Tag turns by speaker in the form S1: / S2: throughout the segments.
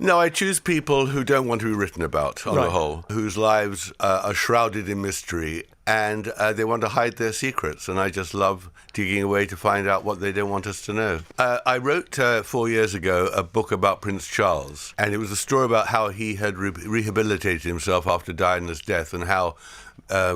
S1: No, I choose people who don't want to be written about, on the whole, whose lives are shrouded in mystery, and they want to hide their secrets, and I just love digging away to find out what they don't want us to know. I wrote 4 years ago a book about Prince Charles, and it was a story about how he had rehabilitated himself after Diana's death, and how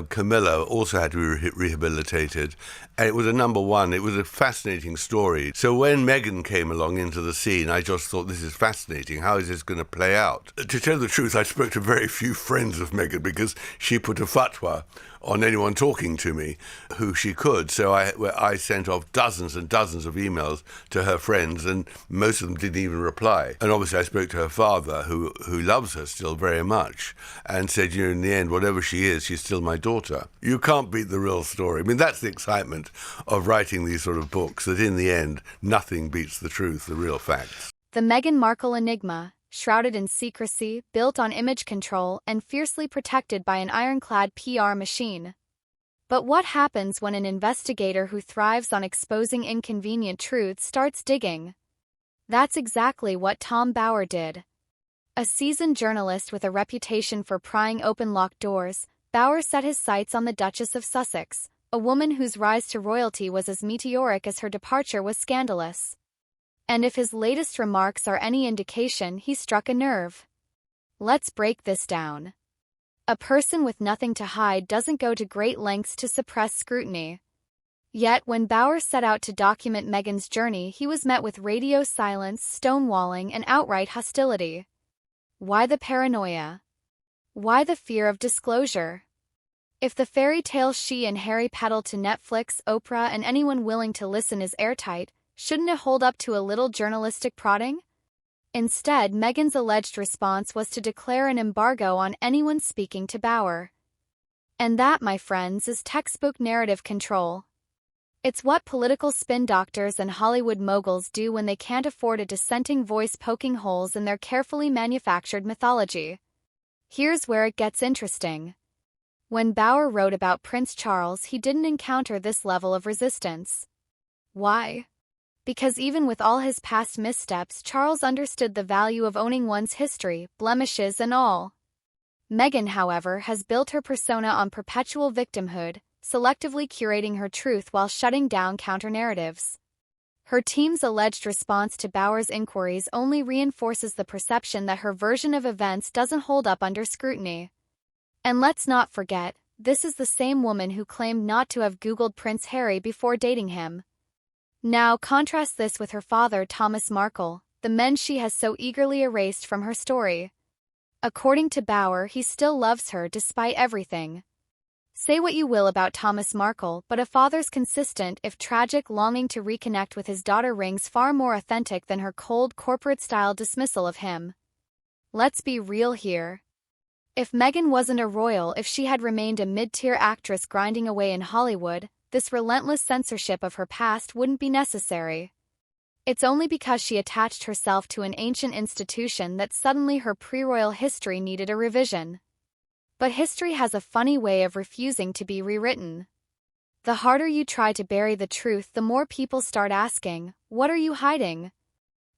S1: Camilla also had to be rehabilitated. And it was a number one. It was a fascinating story. So when Meghan came along into the scene, I just thought, this is fascinating. How is this going to play out? To tell the truth, I spoke to very few friends of Meghan because she put a fatwa on anyone talking to me who she could. So I sent off dozens and dozens of emails to her friends, and most of them didn't even reply. And obviously I spoke to her father, who loves her still very much, and said, in the end, whatever she is, she's still my daughter. You can't beat the real story. I mean, that's the excitement of writing these sort of books, that in the end, nothing beats the truth, the real facts.
S2: The Meghan Markle enigma, shrouded in secrecy, built on image control, and fiercely protected by an ironclad PR machine. But what happens when an investigator who thrives on exposing inconvenient truths starts digging? That's exactly what Tom Bower did. A seasoned journalist with a reputation for prying open locked doors, Bower set his sights on the Duchess of Sussex, a woman whose rise to royalty was as meteoric as her departure was scandalous. And if his latest remarks are any indication, he struck a nerve. Let's break this down. A person with nothing to hide doesn't go to great lengths to suppress scrutiny. Yet when Bower set out to document Meghan's journey, he was met with radio silence, stonewalling, and outright hostility. Why the paranoia? Why the fear of disclosure? If the fairy tale she and Harry peddle to Netflix, Oprah, and anyone willing to listen is airtight, shouldn't it hold up to a little journalistic prodding? Instead, Meghan's alleged response was to declare an embargo on anyone speaking to Bower. And that, my friends, is textbook narrative control. It's what political spin doctors and Hollywood moguls do when they can't afford a dissenting voice poking holes in their carefully manufactured mythology. Here's where it gets interesting. When Bower wrote about Prince Charles, he didn't encounter this level of resistance. Why? Because even with all his past missteps, Charles understood the value of owning one's history, blemishes and all. Meghan, however, has built her persona on perpetual victimhood, selectively curating her truth while shutting down counter-narratives. Her team's alleged response to Bower's inquiries only reinforces the perception that her version of events doesn't hold up under scrutiny. And let's not forget, this is the same woman who claimed not to have Googled Prince Harry before dating him. Now contrast this with her father, Thomas Markle, the men she has so eagerly erased from her story. According to Bower, he still loves her despite everything. Say what you will about Thomas Markle, but a father's consistent, if tragic, longing to reconnect with his daughter rings far more authentic than her cold, corporate-style dismissal of him. Let's be real here. If Meghan wasn't a royal, if she had remained a mid-tier actress grinding away in Hollywood, this relentless censorship of her past wouldn't be necessary. It's only because she attached herself to an ancient institution that suddenly her pre-royal history needed a revision. But history has a funny way of refusing to be rewritten. The harder you try to bury the truth, the more people start asking, "What are you hiding?"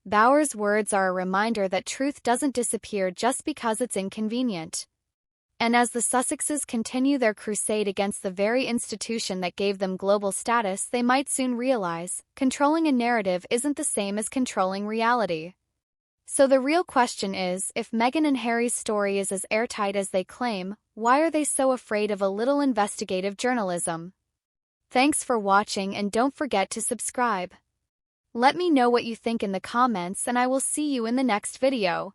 S2: Bower's words are a reminder that truth doesn't disappear just because it's inconvenient. And as the Sussexes continue their crusade against the very institution that gave them global status, they might soon realize, controlling a narrative isn't the same as controlling reality. So the real question is, if Meghan and Harry's story is as airtight as they claim, why are they so afraid of a little investigative journalism? Thanks for watching, and don't forget to subscribe. Let me know what you think in the comments, and I will see you in the next video.